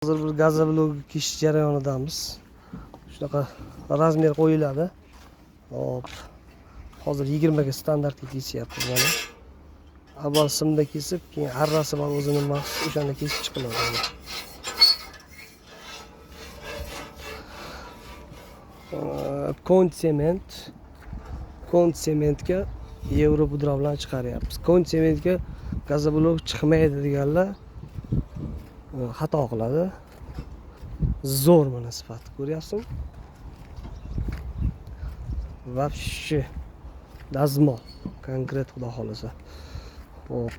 Hozir bir gazoblok kechish jarayonidamiz. Shunaqa razmer qo'yiladi. Hop. Hozir 20 ga standartga keshyapmiz mana. Avval simda kesib, keyin arrasi bor o'zining maxsus o'shanda kesib chiqiladi. Kon sementga yevro pudra bilan chiqaryapmiz. Kon sementga gazoblok chiqmaydi deganlar xato qiladi. Zo'r mana sifati, ko'ryapsizmi? Вообще dazmol konkret xudo xolasa. Hop.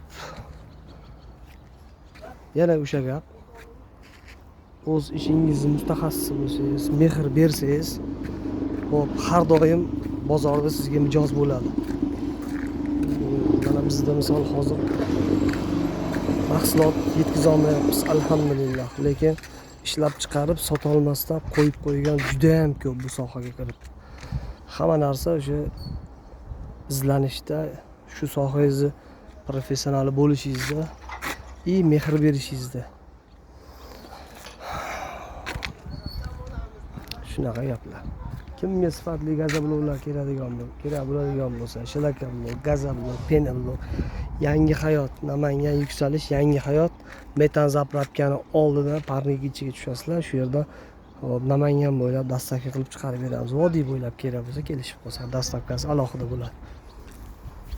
Yana o'sha gap. O'z ishingizni mutaxassis bo'lsangiz, mehr bersangiz, hop, har doim bozorda sizga mijoz bo'ladi. Mana bizda misol hozir mahsulot yetkiza olmayapmiz, alhamdulillah. Lekin ishlab chiqarib sota olmasdan qo'yib qo'ygan juda ham ko'p bu sohaga kirib. Hamma narsa o'sha izlanishda, shu sohangizni professionali bo'lishingizda, mehr berishingizda. Shunaqa gaplar. Kimga sifatli gazobloklar kerak bo'ladigan bo'lsa, shlakamlok, gazoblok, penablok, yangi hayot, Namangan yuksalish, yangi hayot, metan zapravkani oldidan parniga ichiga tushasizlar. Shu yerda Namangan bo'ylab dastavka qilib chiqarib beramiz. Vodiy bo'ylab kerak bo'lsa kelishib qolsa, dastavkasi alohida bo'ladi.